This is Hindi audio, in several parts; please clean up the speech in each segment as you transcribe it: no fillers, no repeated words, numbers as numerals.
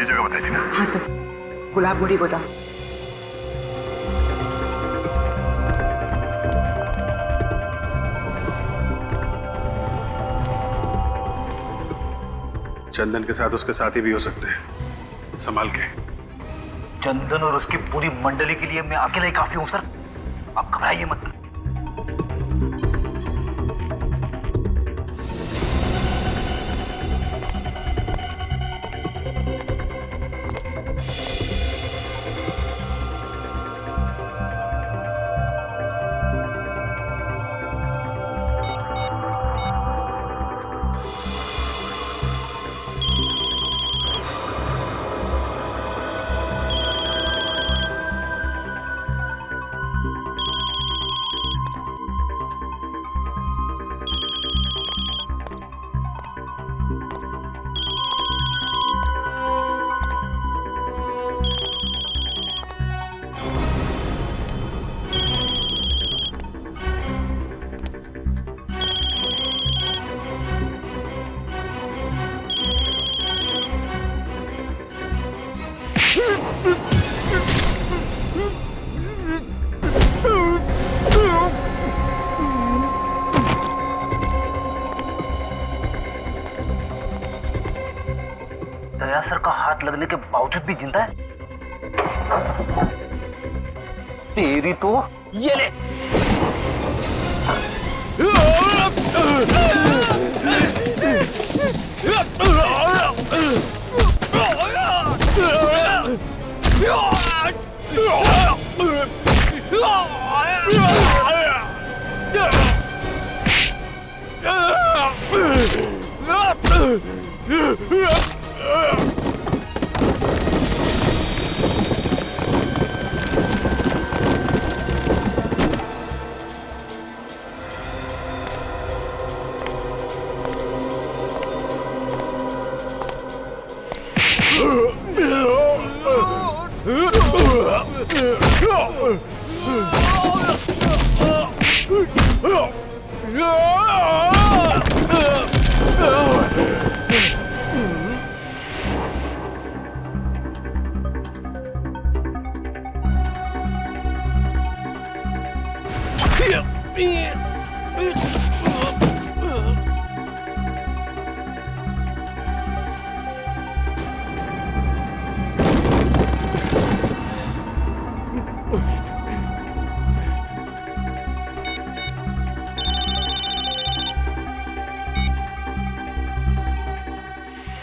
ये जगह बताई थी ना? हाँ सर, गुलाब गुड़ी गोदाम। चंदन के साथ उसके साथी भी हो सकते हैं, संभाल के। चंदन और उसकी पूरी मंडली के लिए मैं अकेला ही काफी हूं सर, आप घबराइए मत। दया सर का हाथ लगने के बावजूद भी जिंदा है? तेरी तो ये ले।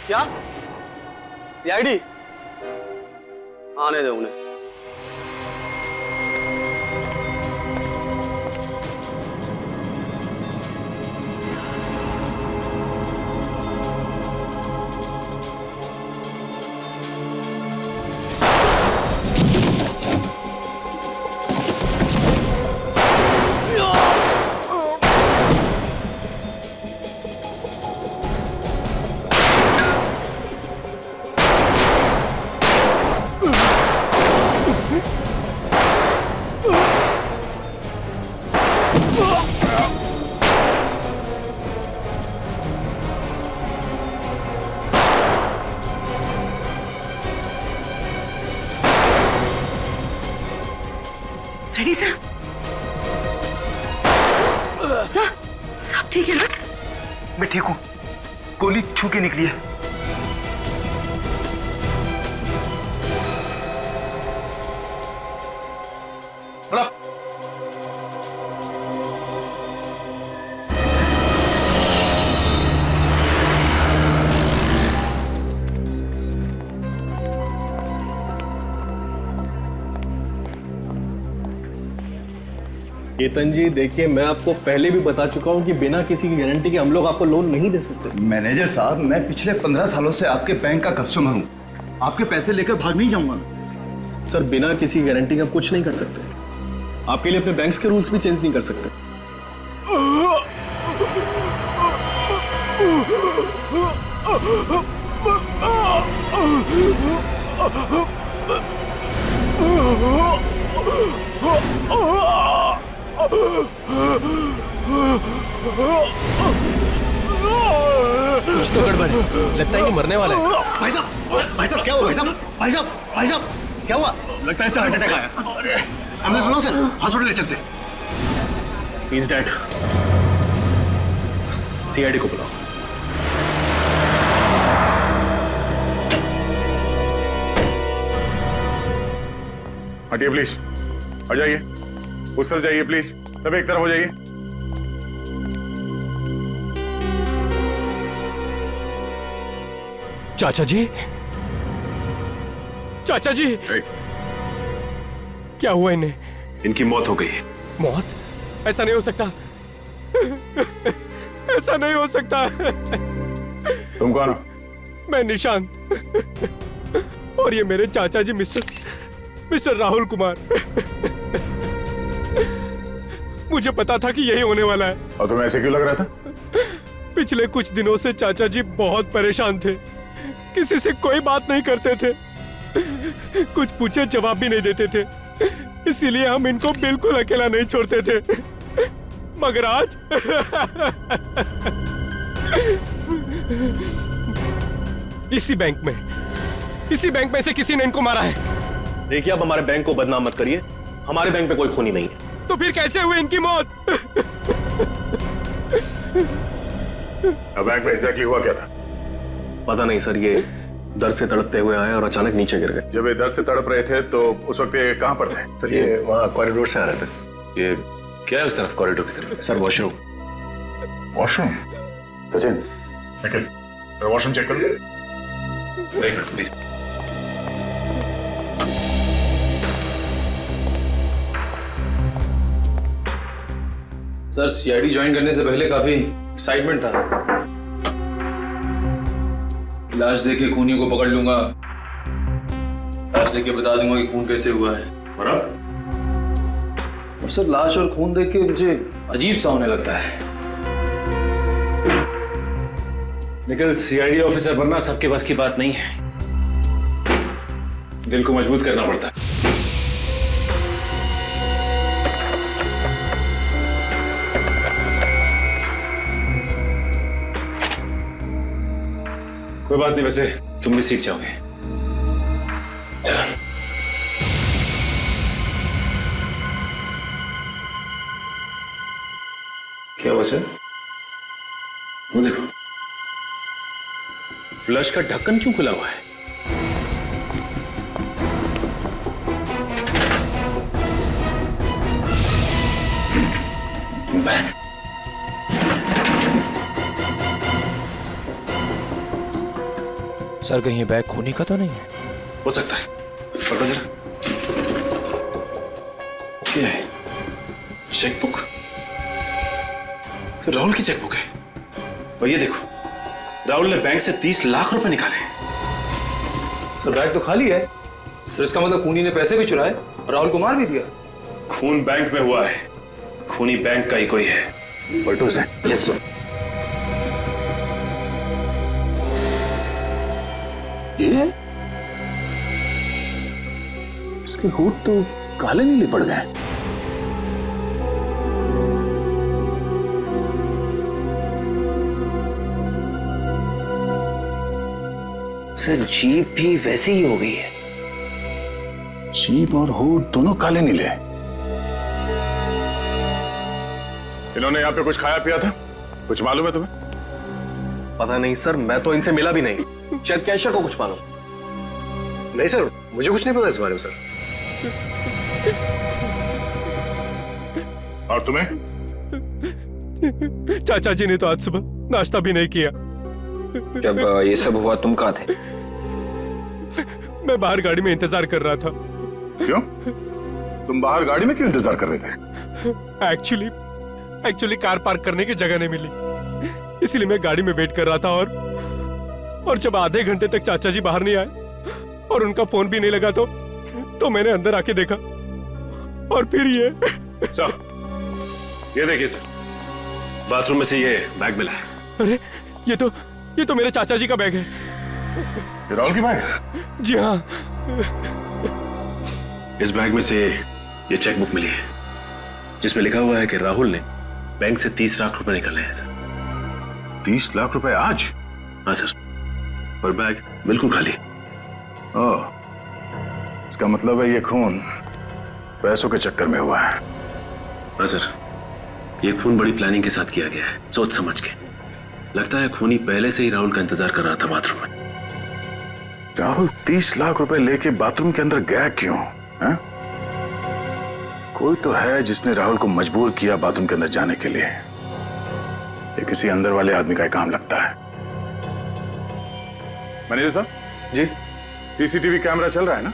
क्या सीआईडी? आने दो उन्हें। Ready sir? सब ठीक है ना? मैं ठीक हूं, गोली छू के निकली है। केतन जी देखिए, मैं आपको पहले भी बता चुका हूं कि बिना किसी की गारंटी के हम लोग आपको लोन नहीं दे सकते। मैनेजर साहब, मैं पिछले 15 सालों से आपके बैंक का कस्टमर हूं। आपके पैसे लेकर भाग नहीं जाऊंगा मैं। सर बिना किसी गारंटी का कुछ नहीं कर सकते। आपके लिए अपने बैंक्स के रूल्स भी चेंज नहीं कर सकते। कुछ तो गड़बड़ है, लगता है कि मरने वाला है। भाई साहब क्या हुआ भाई साहब? भाई साहब क्या हुआ? लगता है इसे हार्ट अटैक आया। हमने सुना सर, हॉस्पिटल ले चलते। He is dead. सीआईडी को बुलाओ। हटिए प्लीज, आ जाइए, उस तरफ जाइए प्लीज, सब एक तरफ हो जाइए। चाचा जी, चाचा जी, क्या हुआ इन्हें? इनकी मौत हो गई। मौत? ऐसा नहीं हो सकता, ऐसा नहीं हो सकता। तुम कौन हो? मैं निशांत, और ये मेरे चाचा जी मिस्टर राहुल कुमार। मुझे पता था कि यही होने वाला है। और तुम्हें ऐसे क्यों लग रहा था? पिछले कुछ दिनों से चाचा जी बहुत परेशान थे, किसी से कोई बात नहीं करते थे, कुछ पूछे जवाब भी नहीं देते थे, इसीलिए हम इनको बिल्कुल अकेला नहीं छोड़ते थे। मगर आज इसी बैंक में से किसी ने इनको मारा है। देखिए, अब हमारे बैंक को बदनाम मत करिए, हमारे बैंक में कोई खूनी नहीं है। तो फिर कैसे हुई इनकी मौत? अब बैंक में एग्जैक्टली हुआ क्या था? पता नहीं सर, ये दर्द से तड़पते हुए आए और अचानक नीचे गिर गए। जब ये दर्द से तड़प रहे थे तो उस वक्त ये कहां पर थे? सर ये वहाँ कॉरिडोर से आ रहे थे। ये क्या है उस तरफ, कॉरिडोर की तरफ? Sir washroom. Washroom? Sachin, washroom check कर। एक minute please. Sir, CID join करने से पहले काफी एक्साइटमेंट था। लाश देखे खूनी को पकड़ लूंगा, लाश देख के बता दूंगा कि खून कैसे हुआ है। और सर, लाश और खून देख के मुझे अजीब सा होने लगता है। लेकिन सीआईडी ऑफिसर बनना सबके बस की बात नहीं है, दिल को मजबूत करना पड़ता है। कोई बात नहीं, वैसे तुम भी सीख जाओगे। चलो। क्या हुआ सर? वो देखो, फ्लश का ढक्कन क्यों खुला हुआ है? बैग। सर, कहीं ये बैग खूनी का तो नहीं है? हो सकता है, पकड़ो जरा। क्या है? चेकबुक? तो राहुल की चेकबुक है। और ये देखो, राहुल ने बैंक से 30 लाख रुपए निकाले। सर, बैग तो खाली है। सर, इसका मतलब खूनी ने पैसे भी चुराए और राहुल को मार भी दिया। खून बैंक में हुआ है, खूनी बैंक का ही कोई है। पलटू से। Yes sir. ये इसके होठ तो काले नीले पड़ गए। सर, जीभ भी वैसी ही हो गई है। जीभ और होठ दोनों काले नीले। इन्होंने यहाँ पे कुछ खाया पिया था? कुछ मालूम है तुम्हें? पता नहीं सर, मैं तो इनसे मिला भी नहीं, शायद कैशियर को कुछ मालूम। नहीं सर, मुझे कुछ नहीं पता इस बारे में सर। और तुम्हें? चाचा जी ने तो आज सुबह नाश्ता भी नहीं किया। जब ये सब हुआ तुम कहाँ थे? मैं बाहर गाड़ी में इंतजार कर रहा था। क्यों? तुम बाहर गाड़ी में क्यों इंतजार कर रहे थे? एक्चुअली कार पार्क करने की जगह नहीं मिली, इसलिए मैं गाड़ी में वेट कर रहा था। और जब आधे घंटे तक चाचा जी बाहर नहीं आए और उनका फोन भी नहीं लगा तो मैंने अंदर आके देखा और फिर ये। सर, ये देखिए सर, बाथरूम में से ये बैग मिला है। अरे, ये तो मेरे चाचा जी का बैग है। ये राहुल की बैग है? जी हाँ। इस बैग में से ये चेकबुक मिली है, जिसमें लिखा हुआ है कि राहुल ने बैंक से 30 लाख रुपए निकाले हैं सर। 30 लाख रुपए आज? हाँ सर, और बैग बिल्कुल खाली। ओह, इसका मतलब है ये खून पैसों के चक्कर में हुआ है। हाँ सर, ये खून बड़ी प्लानिंग के साथ किया गया है, सोच समझ के। लगता है खूनी पहले से ही राहुल का इंतजार कर रहा था बाथरूम में। राहुल 30 लाख रुपए लेके बाथरूम के अंदर गया क्यों है? कोई तो है जिसने राहुल को मजबूर किया बाथरूम के अंदर जाने के लिए। ये किसी अंदर वाले आदमी का काम लगता है। मैनेजर साहब जी सीसीटीवी कैमरा चल रहा है ना?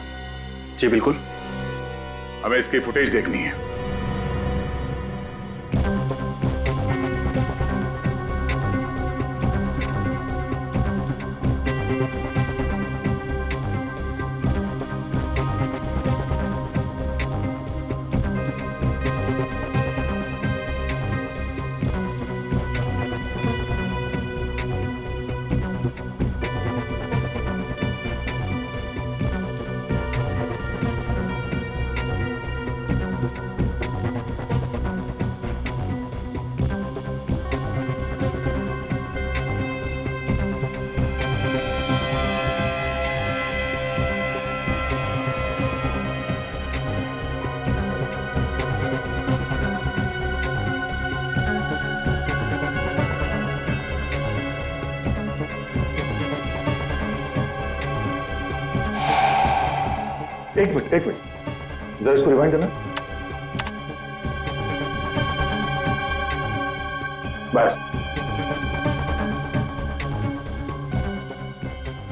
जी बिल्कुल। हमें इसकी फुटेज देखनी है। एक मिनट जरा इसको रिवाइंड करना। बस।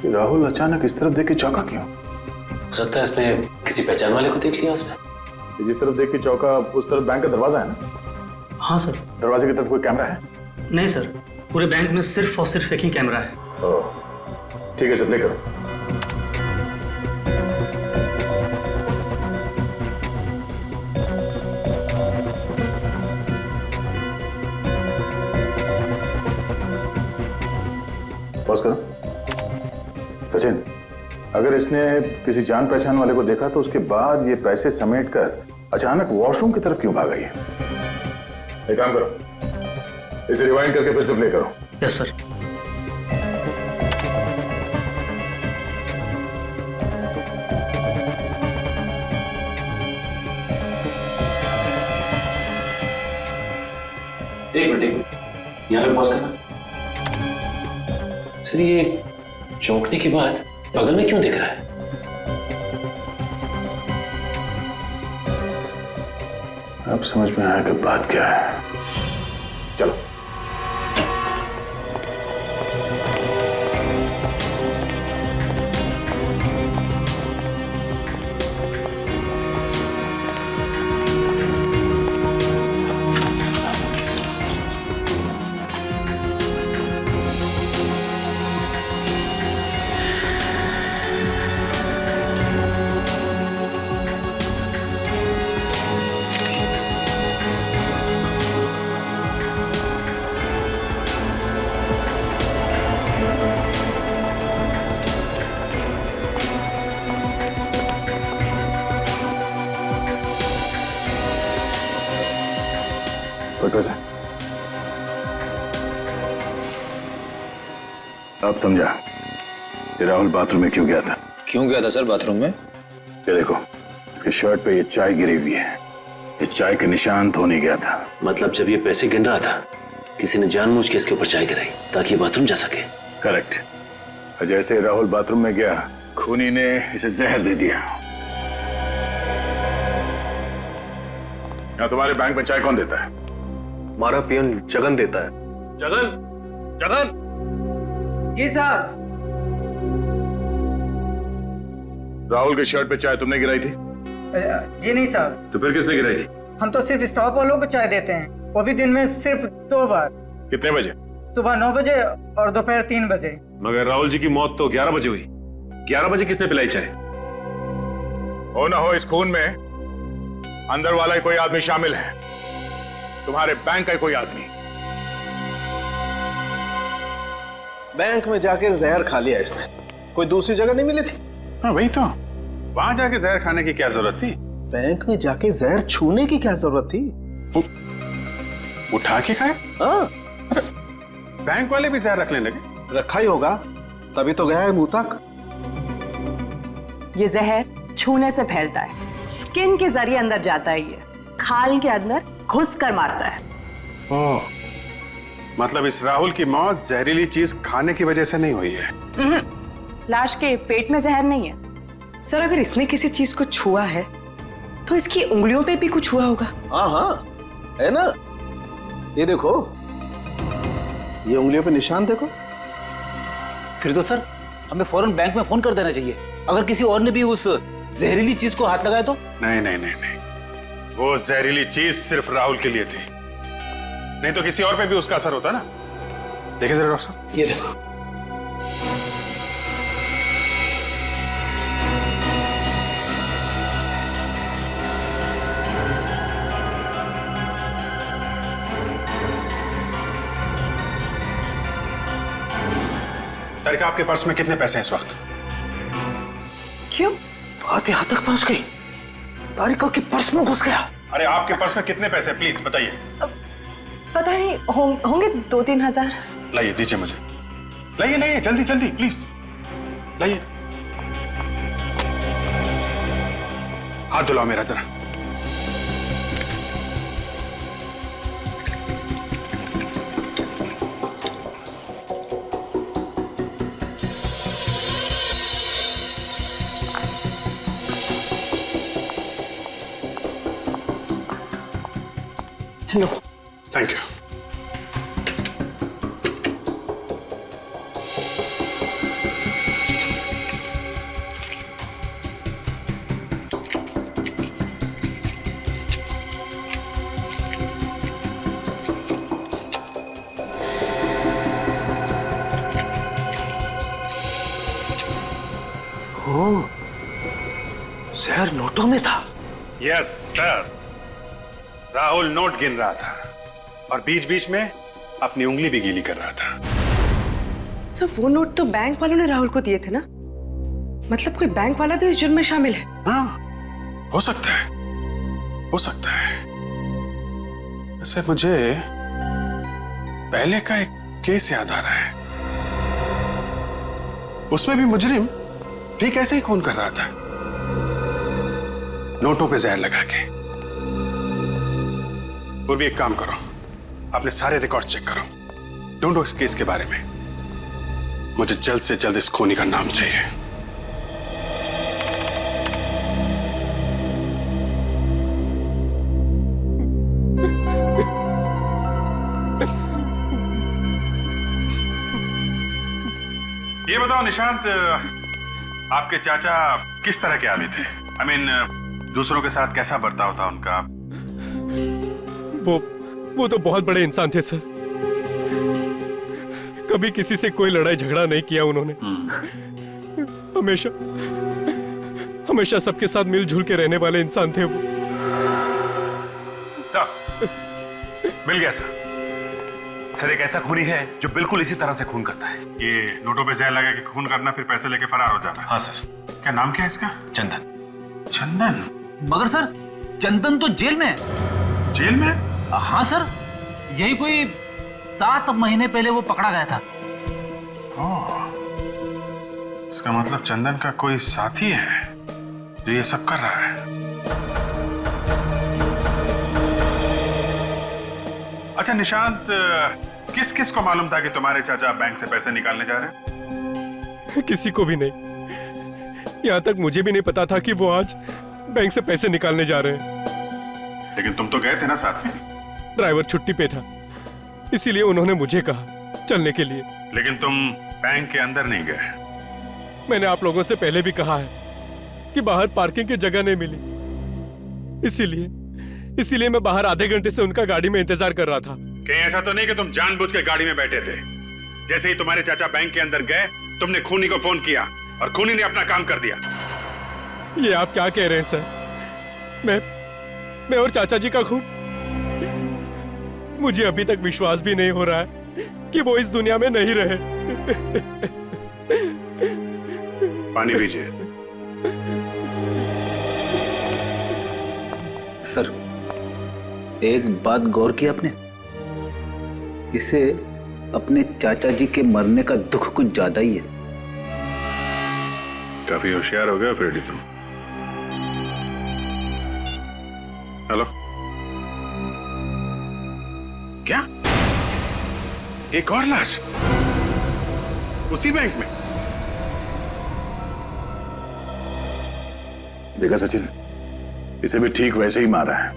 राहुल अचानक इस तरफ देख के चौंका क्यों? हो सकता है इसने किसी पहचान वाले को देख लिया उसने। जिस तरफ देख के चौंका उस तरफ बैंक का दरवाजा है ना? हाँ सर। दरवाजे की तरफ कोई कैमरा है? नहीं सर, पूरे बैंक में सिर्फ और सिर्फ एक ही कैमरा है। ओह, ठीक है, प्ले करो। पॉज करो। सचिन, अगर इसने किसी जान पहचान वाले को देखा तो उसके बाद ये पैसे समेटकर अचानक वॉशरूम की तरफ क्यों भागा? ये एक काम करो, इसे रिवाइंड करके फिर से प्ले करो। Yes sir. एक मिनट, यहाँ पे पॉज करना। सर, ये चौंकने के बाद बगल में क्यों दिख रहा है? अब समझ में आया कि बात क्या है। चलो। फोटोज है। अब समझा कि राहुल बाथरूम में क्यों गया था। क्यों गया था सर बाथरूम में? ये देखो, इसके शर्ट पे ये चाय गिरी हुई है। ये चाय के निशान तो नहीं गया था। मतलब जब ये पैसे गिन रहा था किसी ने जानबूझ के इसके ऊपर चाय गिराई ताकि ये बाथरूम जा सके। करेक्ट। जैसे राहुल बाथरूम में गया, खूनी ने इसे जहर दे दिया। यहाँ तुम्हारे बैंक में चाय कौन देता है? हमारा पियन जगन देता है। जगन, जगन। जी साहब। राहुल के शर्ट पे चाय तुमने गिराई थी? जी नहीं साहब। तो फिर किसने गिराई थी? हम तो सिर्फ स्टॉप वालों को चाय देते हैं, वो भी दिन में सिर्फ 2 बार। कितने बजे? सुबह 9 बजे और दोपहर 3 बजे। मगर राहुल जी की मौत तो 11 बजे हुई। 11 बजे किसने पिलाई चाय? हो ना हो, इस खून में अंदर वाला ही कोई आदमी शामिल है। तुम्हारे बैंक का कोई आदमी। बैंक में जाके जहर खा लिया इसने, कोई दूसरी जगह नहीं मिली थी। हाँ वही तो, वहां जाके जहर खाने की क्या जरूरत थी? बैंक में जाके जहर छूने की क्या जरूरत थी? उठा के खाए? हाँ। बैंक वाले भी जहर रखने लगे। रखा ही होगा, तभी तो गया है मुंह तक। ये जहर छूने से फैलता है, स्किन के जरिए अंदर जाता है, ये खाल के अंदर घुस कर मारता है। ओह, मतलब इस राहुल की मौत जहरीली चीज खाने की वजह से नहीं हुई है? लाश के पेट में जहर नहीं है। सर अगर इसने किसी चीज को छुआ है तो इसकी उंगलियों पे भी कुछ हुआ होगा। हाँ हाँ, है ना, ये देखो, ये उंगलियों पे निशान देखो। फिर तो सर हमें फौरन बैंक में फोन कर देना चाहिए। अगर किसी और ने भी उस जहरीली चीज को हाथ लगाया तो? नहीं नहीं नहीं नहीं, वो जहरीली चीज सिर्फ राहुल के लिए थी, नहीं तो किसी और पे भी उसका असर होता ना। देखिए जरा डॉक्टर साहब, ये देखो। तारिका, आपके पर्स में कितने पैसे हैं इस वक्त? क्यों? बात यहाँ तक पहुंच गई, तारिका के पर्स में घुस गया। अरे आपके पर्स में कितने पैसे हैं, प्लीज बताइए। पता नहीं होंगे 2-3 हजार। लाइए, दीजिए मुझे, लाइए लाइए, जल्दी जल्दी प्लीज लाइए। हाथ धुलाओ मेरा जरा। लो। Thank you. जहर नोटों में था। यस सर, राहुल नोट गिन रहा था और बीच बीच में अपनी उंगली भी गीली कर रहा था। सर वो नोट तो बैंक वालों ने राहुल को दिए थे ना, मतलब कोई बैंक वाला भी इस जुर्म में शामिल है। हाँ, हो सकता है, हो सकता है। वैसे मुझे पहले का एक केस याद आ रहा है, उसमें भी मुजरिम ठीक ऐसे ही खून कर रहा था, नोटों पे जहर लगा के। और भी एक काम करो, अपने सारे रिकॉर्ड चेक करो, ढूंढो इस केस के बारे में। मुझे जल्द से जल्द इस खूनी का नाम चाहिए। ये बताओ निशांत, आपके चाचा किस तरह के आदमी थे? आई मीन दूसरों के साथ कैसा बर्ताव था उनका? वो तो बहुत बड़े इंसान थे सर, कभी किसी से कोई लड़ाई झगड़ा नहीं किया उन्होंने। हमेशा हमेशा सबके साथ मिलजुल के रहने वाले इंसान थे वो। मिल गया सर। सर एक ऐसा खूनी है जो बिल्कुल इसी तरह से खून करता है। ये नोटों पे जहर लगा के खून करना, फिर पैसे लेके फरार हो जाना। हाँ सर। क्या नाम क्या है इसका? चंदन। चंदन? मगर सर चंदन तो जेल में है। जेल में? हाँ सर, यही कोई 7 महीने पहले वो पकड़ा गया था। इसका मतलब चंदन का कोई साथी है जो ये सब कर रहा है। अच्छा निशांत, किस किस को मालूम था कि तुम्हारे चाचा बैंक से पैसे निकालने जा रहे हैं? किसी को भी नहीं, यहाँ तक मुझे भी नहीं पता था कि वो आज बैंक से पैसे निकालने जा रहे हैं। लेकिन तुम तो गए थे ना साथ में? ड्राइवर छुट्टी पे था, इसीलिए उन्होंने मुझे कहा चलने के लिए। लेकिन तुम बैंक के अंदर नहीं गए। मैंने आप लोगों से पहले भी कहा है कि बाहर पार्किंग की जगह नहीं मिली, इसीलिए मैं बाहर आधे घंटे से उनका गाड़ी में इंतजार कर रहा था। कहीं ऐसा तो नहीं कि तुम जानबूझ के गाड़ी में बैठे थे? जैसे ही तुम्हारे चाचा बैंक के अंदर गए, तुमने खूनी को फोन किया और खूनी ने अपना काम कर दिया। ये आप क्या कह रहे हैं सर? मैं और चाचा जी का खून? मुझे अभी तक विश्वास भी नहीं हो रहा है कि वो इस दुनिया में नहीं रहे। पानी पीजिए। सर एक बात गौर की आपने, इसे अपने चाचा जी के मरने का दुख कुछ ज्यादा ही है। काफी होशियार हो गया फ्रेडी तुम। हेलो, क्या एक और लाश उसी बैंक में? देखा सचिन, इसे भी ठीक वैसे ही मारा है।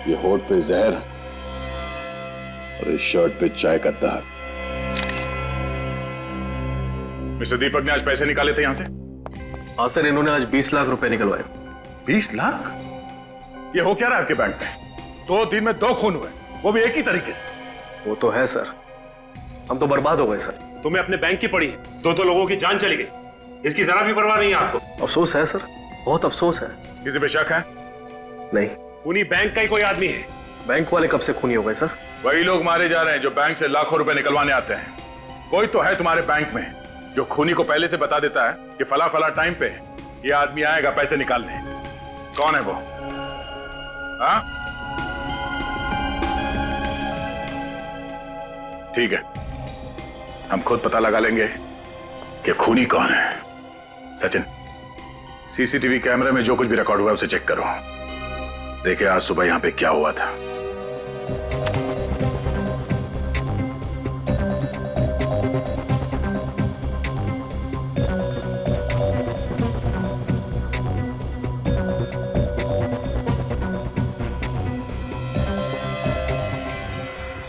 ये होठ पे जहर और इस शर्ट पे चाय का दहर। मिस्टर दीपक ने आज पैसे निकाले थे यहां से? हाँ सर, इन्होंने आज 20 लाख रुपए निकलवाए। 20 लाख? ये हो क्या रहा है आपके बैंक में? 2 दिन में 2 खून हुए, वो भी एक ही तरीके से। वो तो है सर, हम तो बर्बाद हो गए सर। तुम्हें अपने बैंक की पड़ी है, 2 लोगों की जान चली गई, इसकी जरा भी परवाह नहीं है आपको? अफसोस है सर, बहुत अफसोस है। किसी पे शक है? नहीं। उन्हीं बैंक का ही कोई आदमी है। बैंक वाले कब से खूनी हो गए सर? वही लोग मारे जा रहे हैं जो बैंक से लाखों रुपए निकलवाने आते हैं। कोई तो है तुम्हारे बैंक में जो खूनी को पहले से बता देता है कि फला फला टाइम पे ये आदमी आएगा पैसे निकालने। कौन है वो? हाँ, ठीक है, हम खुद पता लगा लेंगे कि खूनी कौन है। सचिन, सीसीटीवी कैमरे में जो कुछ भी रिकॉर्ड हुआ है उसे चेक करो। देखिए आज सुबह यहां पे क्या हुआ था।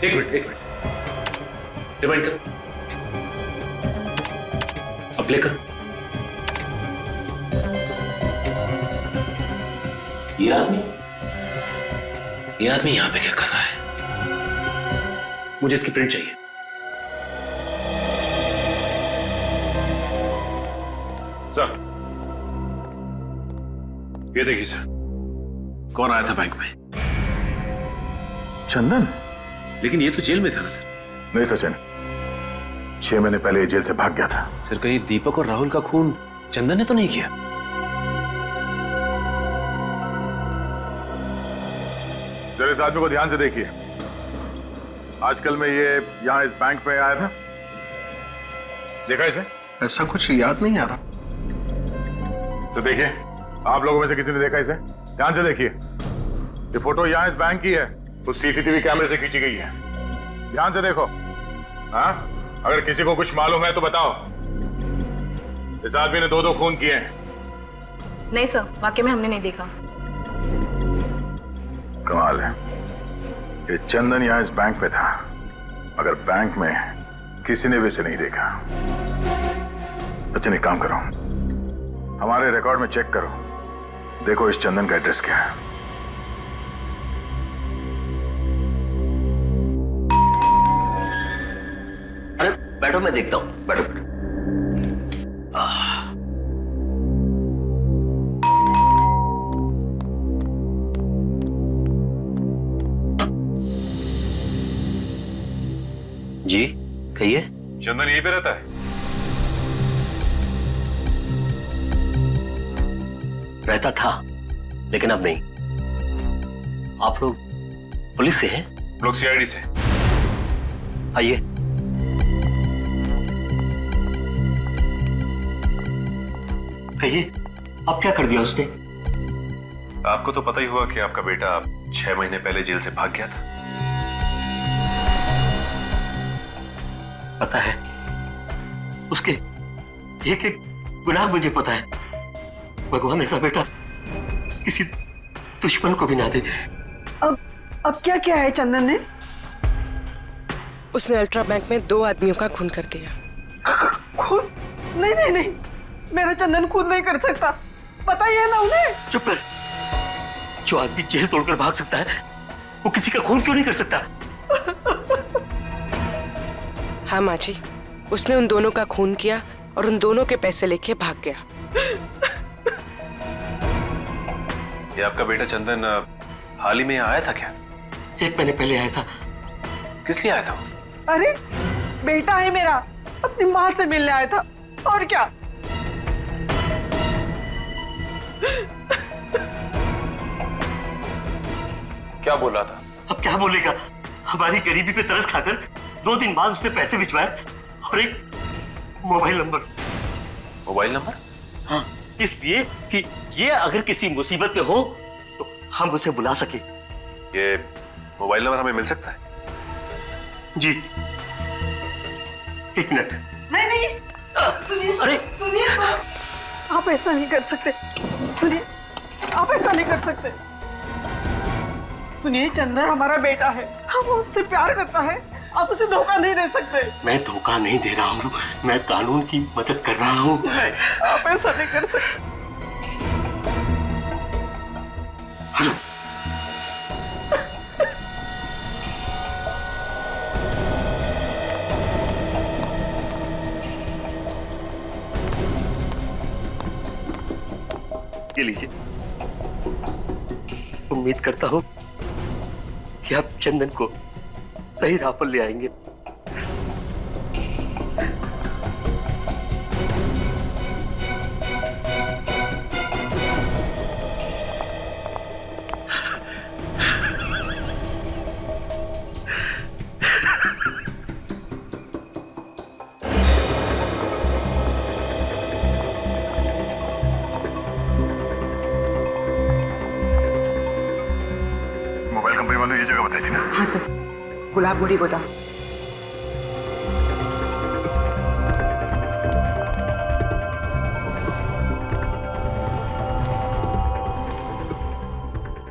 एक मिनट, रिवाइंड कर, अब प्ले कर। ये आदमी यहां पे क्या कर रहा है? मुझे इसकी प्रिंट चाहिए। सर, ये देखिए सर, कौन आया था बैंक में? चंदन? लेकिन ये तो जेल में था ना सर। नहीं सचिन, 6 महीने पहले ये जेल से भाग गया था। सर, कहीं दीपक और राहुल का खून चंदन ने तो नहीं किया? जरा इस आदमी को ध्यान से देखिए। आजकल में ये यहां इस बैंक में आया था, देखा इसे? ऐसा कुछ याद नहीं आ रहा। तो देखिए, आप लोगों में से किसी ने देखा इसे? ध्यान से देखिए, ये फोटो यहां इस बैंक की है, उस सीसीटीवी कैमरे से खींची गई है। ध्यान से देखो। हाँ, अगर किसी को कुछ मालूम है तो बताओ। इस आदमी ने 2 खून किए हैं। नहीं सर, वाकई में हमने नहीं देखा। कमाल है, ये चंदन यहां इस बैंक पे था, मगर बैंक में किसी ने भी इसे नहीं देखा। अच्छा, एक काम करो, हमारे रिकॉर्ड में चेक करो, देखो इस चंदन का एड्रेस क्या है। अरे बैठो, मैं देखता हूं, बैठो बैठो। जी कहिए। चंदन यहीं पे रहता है? रहता था, लेकिन अब नहीं। आप लोग पुलिस से हैं? लोग सीआईडी से। आइए। कहिए, अब क्या कर दिया उसने? आपको तो पता ही हुआ कि आपका बेटा 6 महीने पहले जेल से भाग गया था। पता है, उसके एक एक गुनाह मुझे पता है। भगवान ऐसा बेटा किसी दुश्मन को भी ना दे। अब क्या किया है चंदन ने? उसने अल्ट्रा बैंक में 2 आदमियों का खून कर दिया। खून? नहीं नहीं नहीं, मेरा चंदन खून नहीं कर सकता, पता ही है ना उन्हें। चुप कर। जो आदमी जेल तोड़कर भाग सकता है, वो किसी का खून क्यों नहीं कर सकता? हाँ माँ जी, उसने उन दोनों का खून किया और उन दोनों के पैसे लेके भाग गया। ये आपका बेटा चंदन हाल ही में यहाँ आया था क्या? 1 महीने पहले आया था। किस लिए आया था? अरे बेटा है मेरा, अपनी माँ से मिलने आया था, और क्या। क्या बोल रहा था? अब क्या बोलेगा? हमारी गरीबी पे तरस खाकर 2 दिन बाद उससे पैसे भिजवाए और एक मोबाइल नंबर। Mobile number? हाँ, इसलिए कि ये अगर किसी मुसीबत में हो तो हम उसे बुला सके। ये मोबाइल नंबर हमें मिल सकता है? जी, 1 मिनट। नहीं नहीं, सुनिए, अरे सुनिए, आप ऐसा नहीं कर सकते। सुनिए, आप ऐसा नहीं कर सकते। सुनिए, चंदन हमारा बेटा है, हम उससे प्यार करता है, आप उसे धोखा नहीं दे सकते। मैं धोखा नहीं दे रहा हूँ, मैं कानून की मदद कर रहा हूँ। आप ऐसा नहीं कर सकते। हेलो, ये लीजिए। उम्मीद करता हूँ कि आप चंदन को सही राह पर ले आएंगे। मोबाइल कंपनी वालों ये जगह बताई थी ना? हाँ सर, गुलाबगुड़ी गोदाम।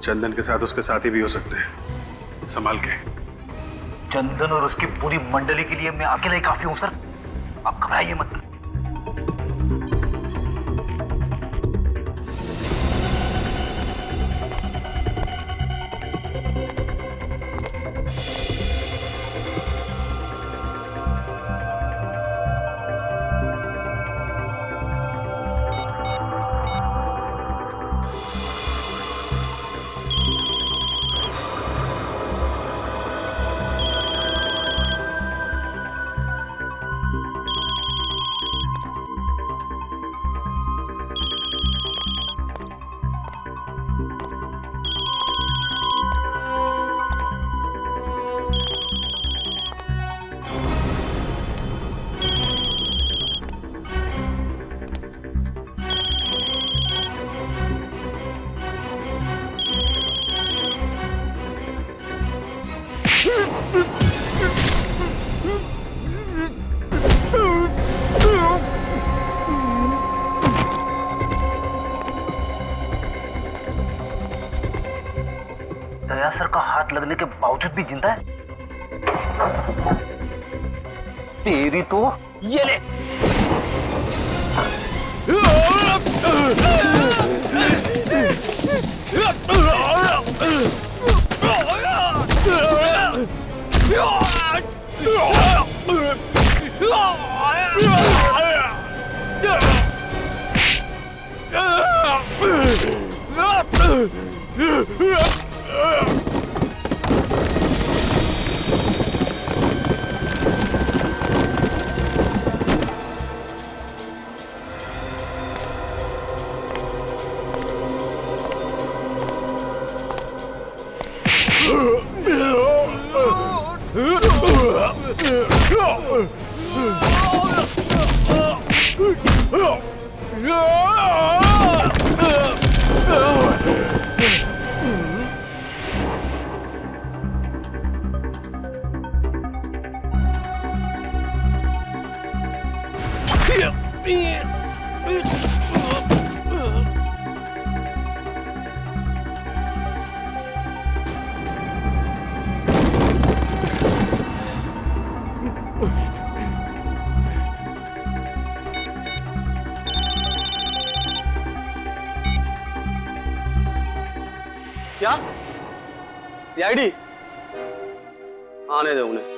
चंदन के साथ उसके साथी भी हो सकते हैं, संभाल के। चंदन और उसकी पूरी मंडली के लिए मैं अकेला ही काफी हूं सर, आप घबराइए मत। दया सर का हाथ लगने के बावजूद भी जिंदा है? तेरी तो ये ले। क्या? सीआईडी? आने दो उन्हें।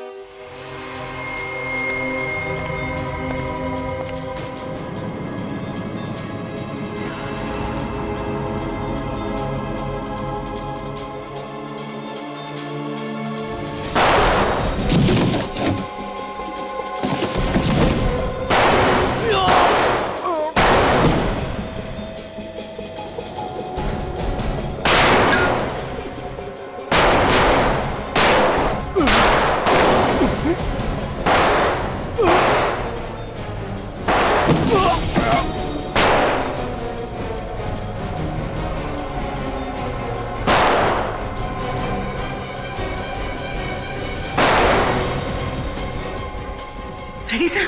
Ready sir?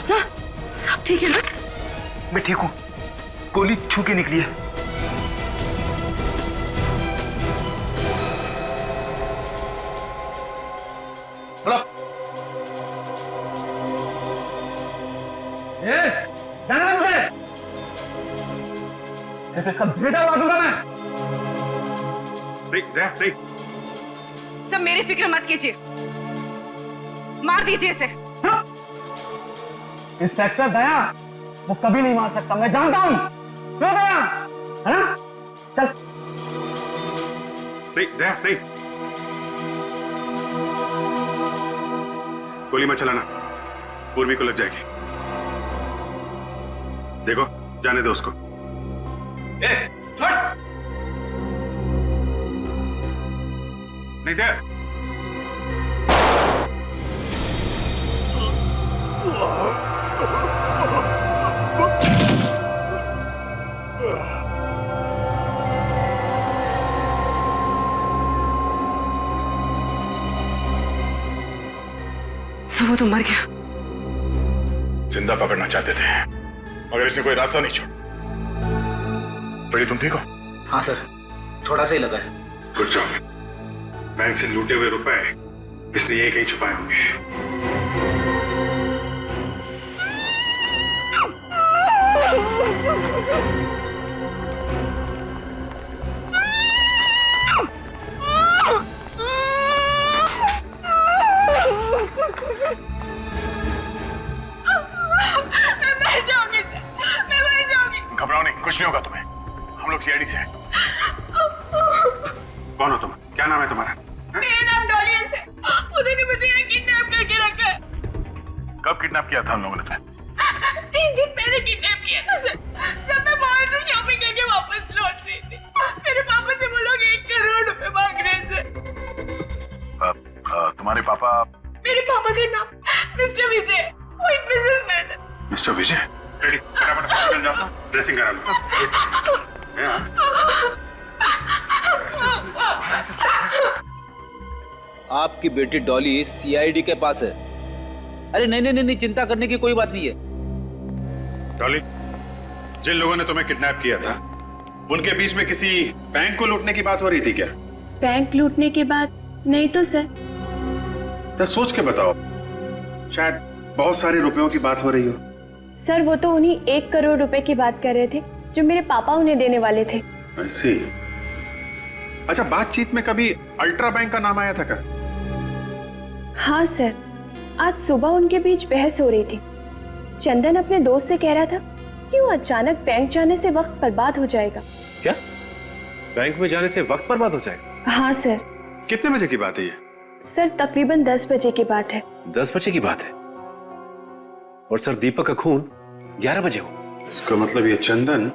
सर, सब ठीक है ना? मैं ठीक हूँ, गोली छू के निकली है। जाना मुझे, ऐसे सब बेटा मारूंगा मैं। नहीं। सब मेरी फिक्र मत कीजिए, मार दीजिए इसे। इंस्पेक्टर दया वो कभी नहीं मार सकता, मैं जानता हूँ। क्यों दया, है ना? चल। नहीं। गोली मत चलाना, पूर्वी को लग जाएगी। देखो, जाने दो उसको। छोड़। नहीं दे। सर वो तो मर गया। जिंदा पकड़ना चाहते थे मगर इसने कोई रास्ता नहीं छोड़ा। बड़ी तुम ठीक हो? हाँ सर, थोड़ा सा ही लगा है। Good job. बैंक से लूटे हुए रुपए इसने यही कहीं छुपाए होंगे। घबराओ नहीं, कुछ नहीं होगा तुम्हें। हम लोग सीआईडी से हैं। कौन हो तुम? क्या नाम है तुम्हारा? मेरा नाम डॉली है सर। उन्होंने मुझे यहाँ किडनैप करके रखा है। कब किडनैप किया था हम लोगों ने तुम्हें? 3 दिन पहले किडनैप किया था सर, जब मैं मॉल से शॉपिंग करके वापस लौट रही थी। मेरे पापा से वो लोग 1 करोड़ रुपए मांग रहे थे। तुम्हारे पापा? मेरे पापा का नाम मिस्टर विजय, वो एक बिजनेसमैन है। मिस्टर विजय, रेडी, फटाफट हॉस्पिटल जाओ, ड्रेसिंग करा लो। आपकी बेटी डॉली सीआईडी के पास है। अरे नहीं, चिंता करने की कोई बात नहीं है। डॉली, जिन लोगों ने तुम्हें किडनैप किया था उनके बीच में किसी बैंक को लूटने की बात हो रही थी क्या? बैंक लूटने की बात नहीं तो सर। तो सोच के बताओ, शायद बहुत सारे रुपयों की बात हो रही हो। सर वो तो उन्हीं 1 करोड़ रुपए की बात कर रहे थे जो मेरे पापा उन्हें देने वाले थे। ऐसी। अच्छा, बातचीत में कभी अल्ट्रा बैंक का नाम आया था क्या? हाँ सर, आज सुबह उनके बीच बहस हो रही थी। चंदन अपने दोस्त से कह रहा था कि वो अचानक बैंक जाने से वक्त बर्बाद हो जाएगा। क्या? बैंक में जाने से वक्त बर्बाद हो जाएगा? हाँ सर। कितने बजे की बात है ये? सर तकरीबन 10 बजे की बात है। 10 बजे की बात है? और सर दीपक का खून 11 बजे हो। इसका मतलब ये चंदन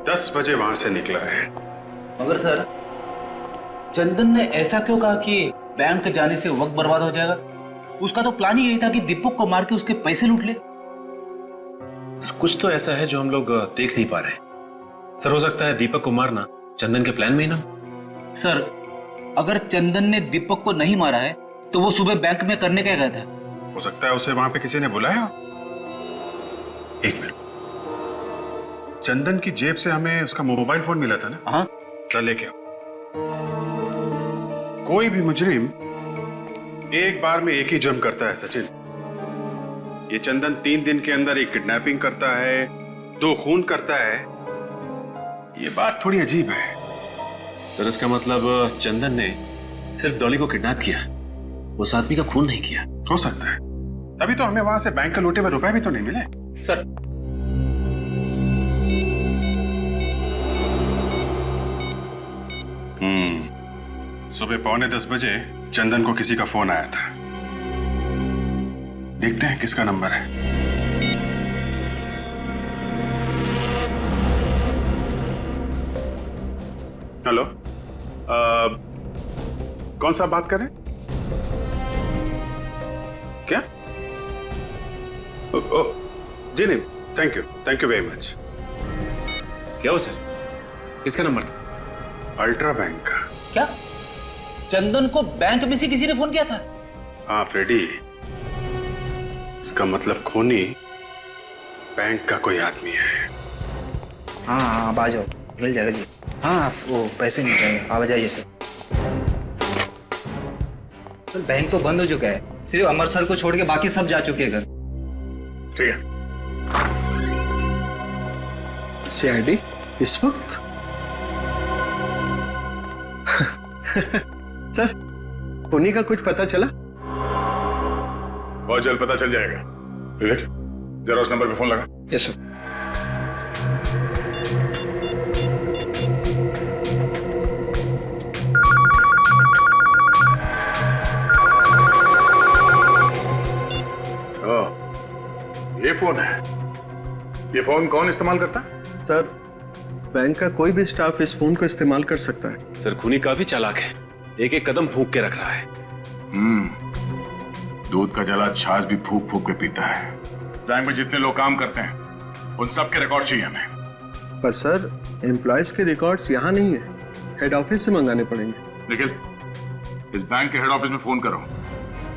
10 बजे वहां से निकला है। मगर सर, चंदन ने ऐसा क्यों कहा कि बैंक जाने से वक्त बर्बाद हो जाएगा? उसका तो प्लान ही यही था कि दीपक को मार के उसके पैसे लूट ले। कुछ तो ऐसा है जो हम लोग देख नहीं पा रहे। सर हो सकता है दीपक को मारना चंदन के प्लान में ही ना। सर अगर चंदन ने दीपक को नहीं मारा है तो वो सुबह बैंक में करने क्या गया था? हो सकता है उसे वहां पे किसी ने बुलाया। एक मिनट, चंदन की जेब से हमें उसका मोबाइल फोन मिला था ना? हाँ। चल लेके आओ। कोई भी मुजरिम एक बार में एक ही जुर्म करता है सचिन। ये चंदन 3 दिन के अंदर एक किडनैपिंग करता है, 2 खून करता है। ये बात थोड़ी अजीब है। सर इसका मतलब चंदन ने सिर्फ डॉली को किडनैप किया, उस आदमी का खून नहीं किया। हो सकता है, तभी तो हमें वहां से बैंक का लूटे हुए रुपए भी तो नहीं मिले। सर सुबह 9:45 बजे चंदन को किसी का फोन आया था। देखते हैं किसका नंबर है। हेलो, कौन सा बात कर रहे हैं? क्या? जी नहीं, थैंक यू वेरी मच। क्या हो सर, किसका नंबर था? अल्ट्रा बैंक का। क्या? चंदन को बैंक में से किसी ने फोन किया था? हाँ फ्रेडी, इसका मतलब खूनी बैंक का कोई आदमी है। हाँ हाँ आप आ जाओ, मिल जाएगा जी। हाँ वो पैसे मिल जाएंगे, आप आ जाइए सर। सर बैंक तो बंद हो चुका है, सिर्फ अमर सर को छोड़ के बाकी सब जा चुके हैं घर। ठीक है। सीआईडी इस वक्त? सर, खूनी का कुछ पता चला? बहुत जल्द पता चल जाएगा। विवेक, जरा उस नंबर पे फोन लगा। Yes sir. ये फोन है। ये फोन कौन इस्तेमाल करता है? सर, बैंक का कोई भी स्टाफ इस फोन को इस्तेमाल कर सकता है। सर खूनी काफी चालाक है, एक एक कदम फूंक के रख रहा है। दूध का जला छाछ भी फूक फूक के पीता है। बैंक में जितने लोग काम करते हैं उन सब के रिकॉर्ड चाहिए हमें। पर सर, एम्प्लॉयज के रिकॉर्ड्स यहाँ नहीं है, हेड ऑफिस से मंगाने पड़ेंगे। निखिल, इस बैंक के हेड ऑफिस में फोन करो,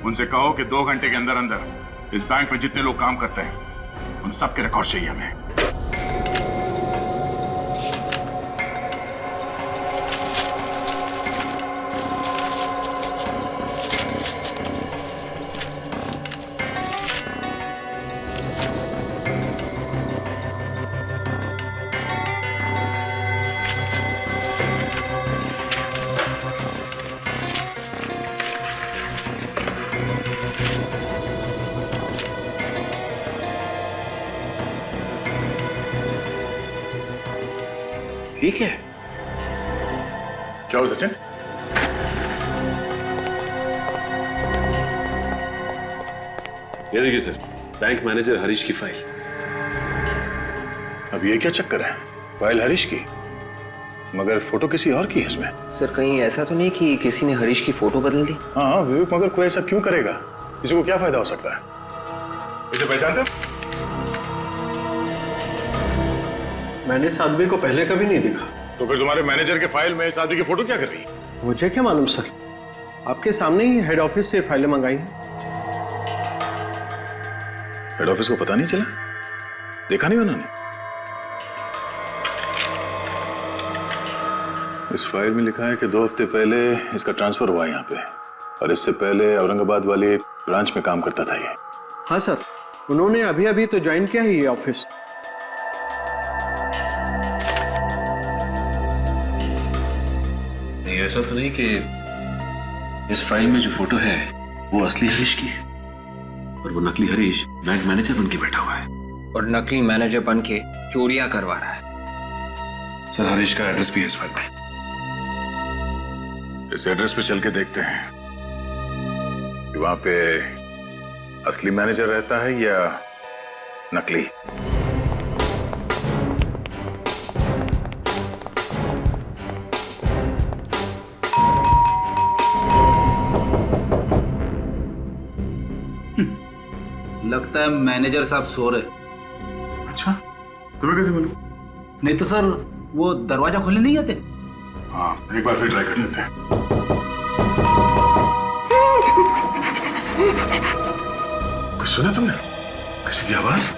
उनसे कहो कि 2 घंटे के अंदर अंदर इस बैंक में जितने लोग काम करते हैं उन सब के रिकॉर्ड चाहिए हमें। ठीक है। क्या हो सचिन? ये देखिए सर, बैंक मैनेजर हरीश की फाइल। अब ये क्या चक्कर है? फाइल हरीश की, मगर फोटो किसी और की है इसमें। सर कहीं ऐसा तो नहीं कि किसी ने हरीश की फोटो बदल दी? हाँ विवेक, मगर कोई ऐसा क्यों करेगा? किसी को क्या फायदा हो सकता है? इसे पहचानते हो? मैंने इस आदमी को पहले कभी नहीं देखा। तो फिर तुम्हारे मैनेजर के फाइल में इस आदमी की फोटो क्या कर रही है? मुझे क्या मालूम सर, आपके सामने ही हेड ऑफिस से फाइलें मंगाई हैं। हेड ऑफिस को पता नहीं चला? देखा नहीं उन्होंने? इस फाइल में लिखा है कि 2 हफ्ते पहले इसका ट्रांसफर हुआ है यहाँ पे, और इससे पहले औरंगाबाद वाले ब्रांच में काम करता था ये। हाँ सर, उन्होंने अभी अभी तो ज्वाइन किया है ये ऑफिस। ऐसा तो नहीं कि इस फाइल में जो फोटो है वो असली हरीश की है और वो नकली हरीश बैंक मैनेजर बन के बैठा हुआ है और नकली मैनेजर बन के चोरियां करवा रहा है। सर, हरीश का एड्रेस भी है इस फाइल में। इस एड्रेस पे चल के देखते हैं कि वहां पे असली मैनेजर रहता है या नकली। लगता है मैनेजर साहब सो रहे। अच्छा, तुम्हें कैसे मालूम? नहीं तो सर, वो दरवाजा खोलने नहीं आते? हाँ, एक बार फिर ट्राई कर लेते हैं। कुछ सुना तुमने? किसी की आवाज?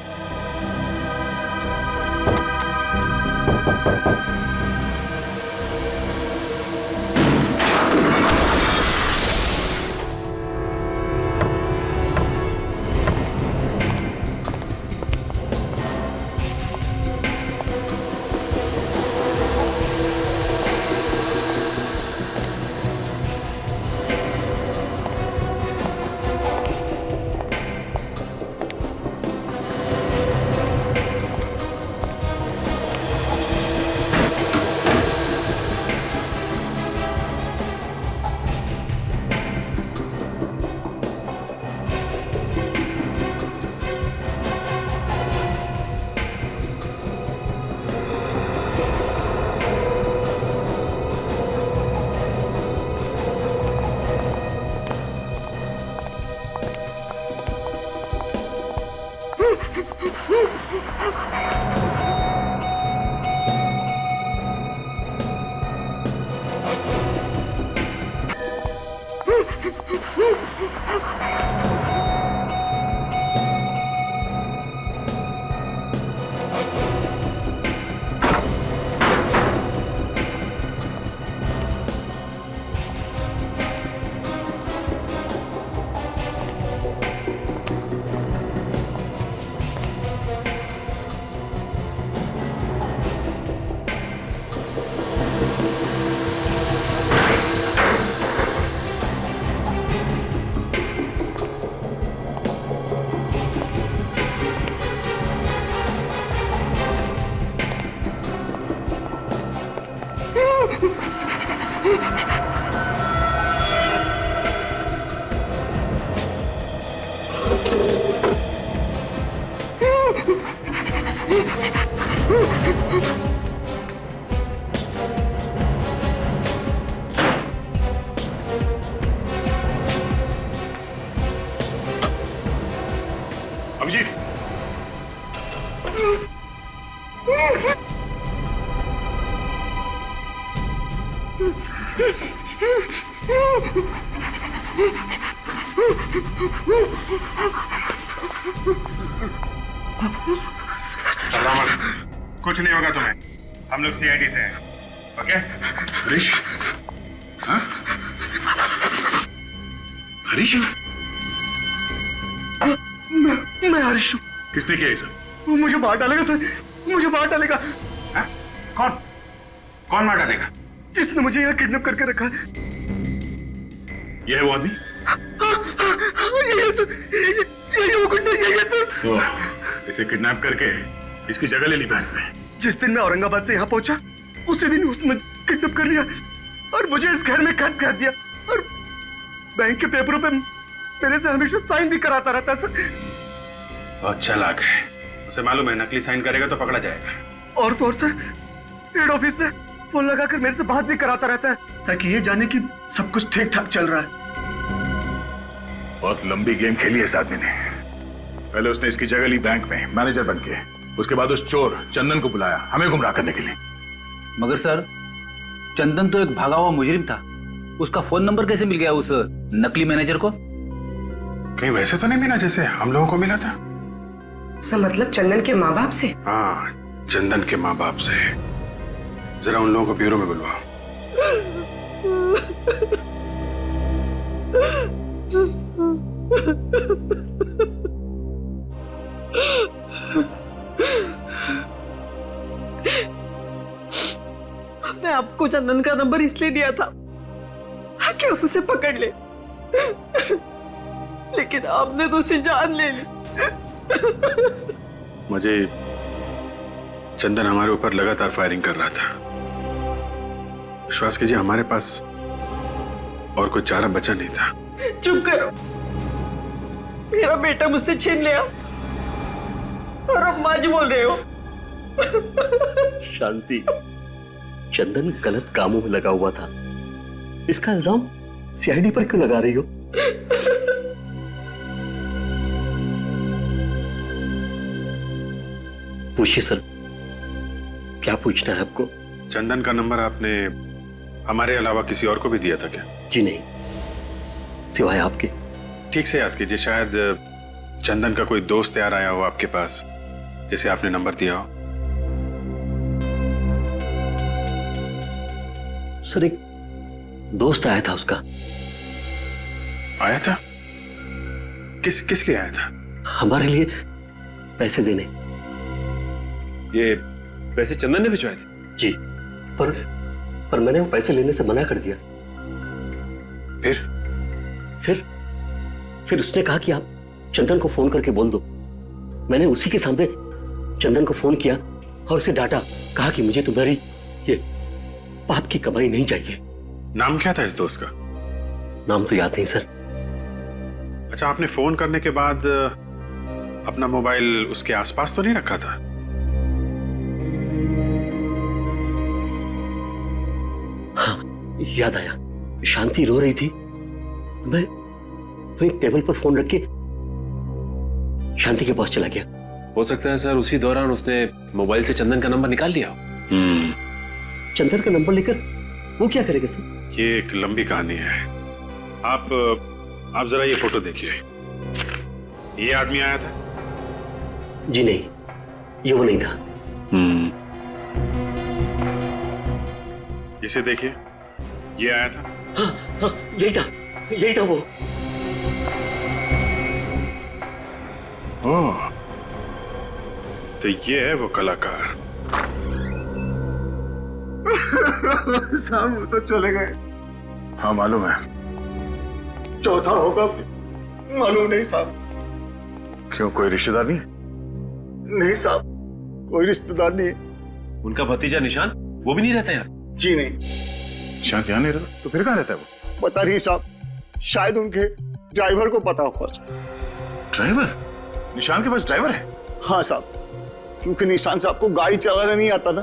अभिजीत, कुछ नहीं होगा तुम्हें, हम लोग सीआईडी से हैं, ओके? हरीश, हाँ? हरीश? मैं हरीश हूँ। किसने किया ये सब? मुझे मार डालेगा सर, मुझे मार डालेगा। हाँ? कौन? कौन मार डालेगा? जिसने मुझे यहाँ किडनैप करके रखा है। ये है वो आदमी? यही है सर, यही वो गुंडा, यही है सर। तो इसे किडनैप करके इसकी जगह ले ली बैंक में। जिस दिन मैं औरंगाबाद से यहाँ पहुंचा, उसी दिन उसने किडनैप कर लिया और मुझे इस घर में कैद कर दिया और बैंक के पेपरों पे मेरे से हमेशा साइन भी कराता रहता है सर। बहुत चालाक है, उसे मालूम है नकली साइन करेगा तो पकड़ा जाएगा। और तो और सर, हेड ऑफिस में फोन लगाकर मेरे से बात भी कराता रहता है ताकि ये जाने कि सब कुछ ठीक ठाक चल रहा है। बहुत लंबी गेम खेली है इस आदमी ने। पहले उसने इसकी जगह ली बैंक में मैनेजर बनके, उसके बाद उस चोर चंदन को बुलाया हमें गुमराह करने के लिए। मगर सर, चंदन तो एक भागा हुआ मुजरिम था, उसका फोन नंबर कैसे मिल गया उस नकली मैनेजर को? कहीं वैसे तो नहीं मिला जैसे हम लोगों को मिला था? सर मतलब चंदन के माँ बाप से? हाँ, चंदन के माँ बाप से। जरा उन लोगों को ब्यूरो में बुलवाओ। मैंने आपको चंदन का नंबर इसलिए दिया था ताकि आप उसे पकड़ ले, लेकिन आपने तो उसे जान ले ली। मुझे चंदन हमारे ऊपर लगातार फायरिंग कर रहा था। विश्वास कीजिए हमारे पास और कोई चारा बचा नहीं था। चुप करो, मेरा बेटा मुझसे छीन लिया और अब माँ जी बोल रहे हो। शांति, चंदन गलत कामों में लगा हुआ था, इसका इल्जाम सीआईडी पर क्यों लगा रही हो? पूछिए सर, क्या पूछना है आपको? चंदन का नंबर आपने हमारे अलावा किसी और को भी दिया था क्या? जी नहीं, सिवाय आपके। ठीक से याद कीजिए, शायद चंदन का कोई दोस्त यार आया हो आपके पास जिसे आपने नंबर दिया हो। सर एक दोस्त आया था उसका। आया था? किस लिए आया था? हमारे लिए पैसे देने। ये पैसे चंदन ने भिजवाए थे? जी, पर मैंने वो पैसे लेने से मना कर दिया। फिर उसने कहा कि आप चंदन को फोन करके बोल दो। मैंने उसी के सामने चंदन को फोन किया और उसे डांटा, कहा कि मुझे तुम्हारी ये पाप की कमाई नहीं चाहिए। नाम क्या था इस दोस्त का? नाम तो याद नहीं सर। अच्छा, आपने फोन करने के बाद अपना मोबाइल उसके आसपास तो नहीं रखा था? हाँ, याद आया। शांति रो रही थी, मैं टेबल पर फोन रख के शांति के पास चला गया। हो सकता है सर उसी दौरान उसने मोबाइल से चंदन का नंबर निकाल लिया। चंदन का नंबर लेकर वो क्या करेगा सर? ये एक लंबी कहानी है। आप आप जरा ये फोटो देखिए। ये आदमी आया था? जी नहीं, ये वो नहीं था। इसे देखिए, ये आया था? हाँ, यही था वो। ओह, तो ये है वो कलाकार। साहब वो तो चले गए। हाँ मालूम है। चौथा होगा मालूम नहीं साहब। क्यों, कोई रिश्तेदार नहीं? नहीं साहब, कोई रिश्तेदार नहीं। उनका भतीजा निशांत, वो भी नहीं रहता यार? जी नहीं। निशांत यहाँ नहीं रहता? तो फिर कहाँ रहता है वो? पता नहीं साहब, शायद उनके ड्राइवर को पता होगा। ड्राइवर? निशांत के पास ड्राइवर है? हाँ साहब, क्योंकि निशांत साहब को गाड़ी चलाना नहीं आता ना।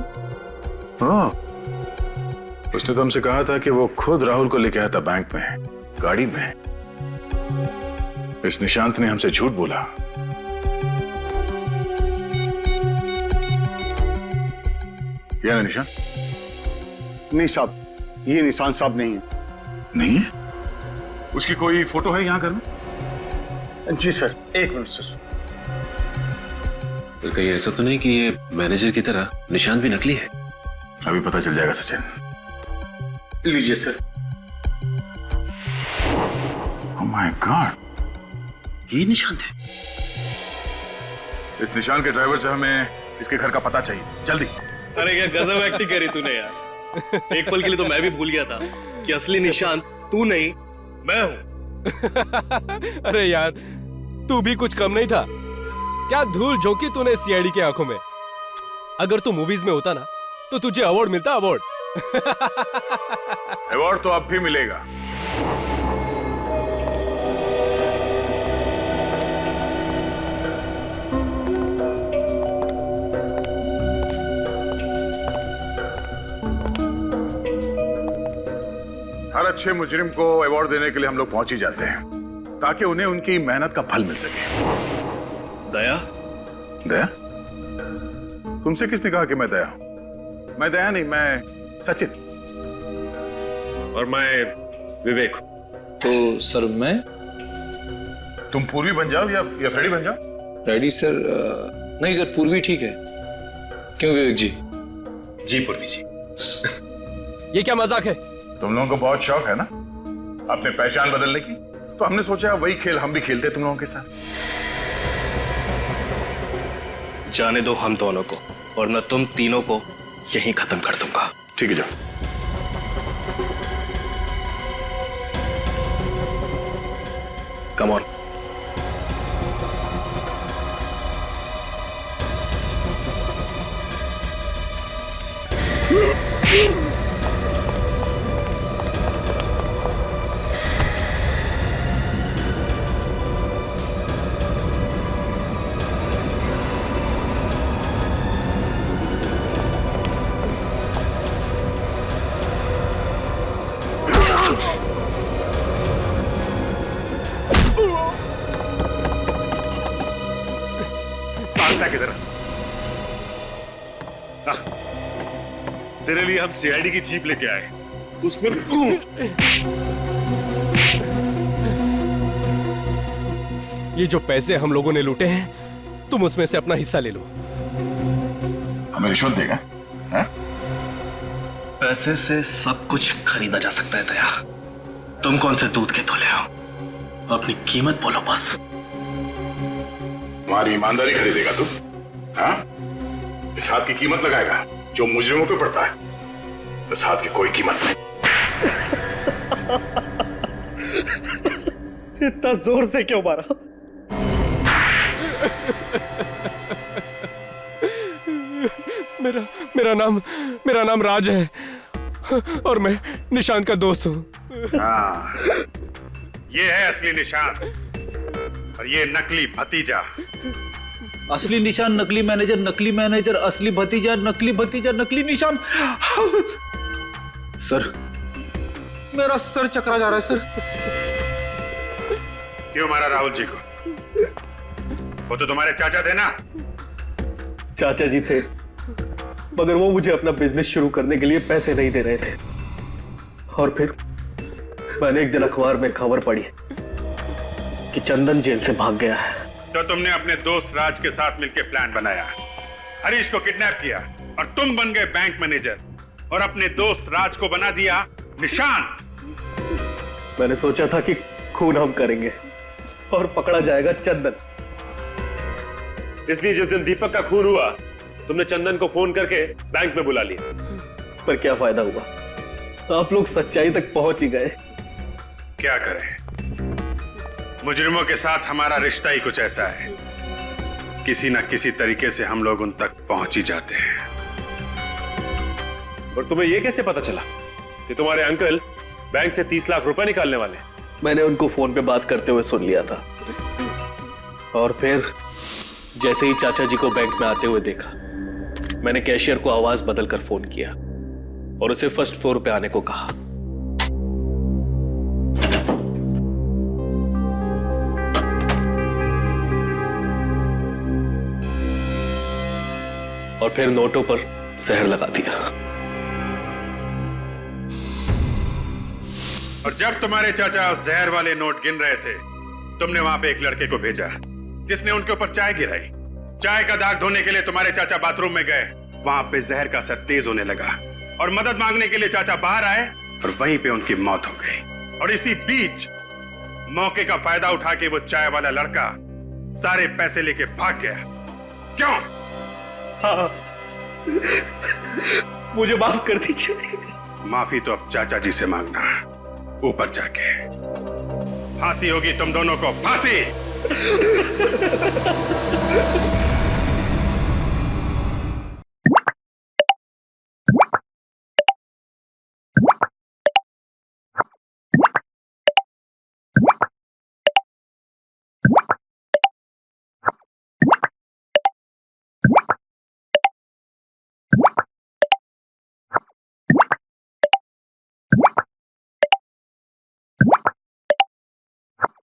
हाँ, उसने तो हमसे कहा था कि वो खुद राहुल को लेके आया था बैंक में, गाड़ी में। इस निशांत ने हमसे झूठ बोला। क्या है निशांत? नहीं साहब, ये निशांत साहब नहीं है। नहीं है? उसकी कोई फोटो है यहाँ घर में? जी सर, एक मिनट सर। तो कहीं ऐसा तो नहीं कि ये मैनेजर की तरह निशांत भी नकली है? अभी पता चल जाएगा सचिन। लीजिए सर। ओह माय गॉड, ये निशांत है। इस निशांत के ड्राइवर से हमें इसके घर का पता चाहिए, जल्दी। अरे क्या गजब एक्टिंग करी तूने यार। एक पल के लिए तो मैं भी भूल गया था कि असली निशांत तू नहीं, मैं हूं। अरे यार, तू भी कुछ कम नहीं था। क्या धूल झोंकी तूने सीआईडी के आंखों में। अगर तू मूवीज में होता ना तो तुझे अवार्ड मिलता, अवार्ड। अवार्ड तो अब भी मिलेगा। हर अच्छे मुजरिम को अवार्ड देने के लिए हम लोग पहुंच ही जाते हैं, ताकि उन्हें उनकी मेहनत का फल मिल सके। दया? दया? तुमसे किसने कहा कि मैं दया हूं? मैं दया नहीं, मैं सचिन। और मैं विवेक। तो सर मैं? तुम पूर्वी बन जाओ या फ्रेडी बन जाओ। Ready sir? नहीं सर, पूर्वी ठीक है। क्यों विवेक जी? जी पूर्वी जी। ये क्या मजाक है? तुम लोगों को बहुत शौक है ना अपने पहचान बदलने की, तो हमने सोचा वही खेल हम भी खेलते तुम लोगों के साथ। जाने दो हम दोनों को, और न तुम तीनों को यहीं खत्म कर दूंगा। ठीक है, जाओ। Come on. किधर? तेरे लिए हम सीआईडी की जीप लेके आए, उसमें ये जो पैसे हम लोगों ने लूटे हैं, तुम उसमें से अपना हिस्सा ले लो। हमें रिश्वत देगा? पैसे से सब कुछ खरीदा जा सकता है दया। तुम कौन से दूध के धुले हो? अपनी कीमत बोलो बस। हमारी ईमानदारी खरीदेगा तू? हाँ? इस हाथ की कीमत लगाएगा जो मुजरिमों पे पड़ता है? इस हाथ की कोई कीमत नहीं। इतना जोर से क्यों मारा? मेरा नाम राज है और मैं निशांत का दोस्त हूँ। हाँ, ये है असली निशांत और ये नकली भतीजा। असली निशान, नकली मैनेजर, असली भतीजा, नकली निशान। सर, मेरा सर चकरा जा रहा है सर। क्यों मारा राहुल जी को? वो तो तुम्हारे चाचा थे ना? चाचा जी थे, मगर वो मुझे अपना बिजनेस शुरू करने के लिए पैसे नहीं दे रहे थे। और फिर मैंने एक दिन अखबार में खबर पढ़ी कि चंदन जेल से भाग गया है। तो तुमने अपने दोस्त राज के साथ मिलकर प्लान बनाया, हरीश को किडनैप किया और तुम बन गए बैंक मैनेजर और अपने दोस्त राज को बना दिया निशांत। मैंने सोचा था कि खून हम करेंगे और पकड़ा जाएगा चंदन। इसलिए जिस दिन दीपक का खून हुआ तुमने चंदन को फोन करके बैंक में बुला लिया। पर क्या फायदा हुआ, आप लोग सच्चाई तक पहुंच ही गए। क्या करें, मुजरिमों के साथ हमारा रिश्ता ही कुछ ऐसा है, किसी ना किसी तरीके से हम लोग उन तक पहुंच ही जाते हैं। और तुम्हें यह कैसे पता चला कि तुम्हारे अंकल बैंक से 30 लाख रुपए निकालने वाले? मैंने उनको फोन पे बात करते हुए सुन लिया था और फिर जैसे ही चाचा जी को बैंक में आते हुए देखा, मैंने कैशियर को आवाज बदलकर फोन किया और उसे फर्स्ट फ्लोर पे आने को कहा। और फिर नोटों पर जहर लगा दिया। और जब तुम्हारे चाचा जहर वाले नोट गिन रहे थे, तुमने वहां पे एक लड़के को भेजा जिसने उनके ऊपर चाय गिराई। चाय का दाग धोने के लिए तुम्हारे चाचा बाथरूम में गए, वहां पे जहर का असर तेज होने लगा और मदद मांगने के लिए चाचा बाहर आए और वहीं पे उनकी मौत हो गई। और इसी बीच मौके का फायदा उठा के वो चाय वाला लड़का सारे पैसे लेके भाग गया। क्यों? हाँ, मुझे माफ कर दीजिए। माफी तो अब चाचा जी से मांगना, ऊपर जाके। फांसी होगी तुम दोनों को, फांसी।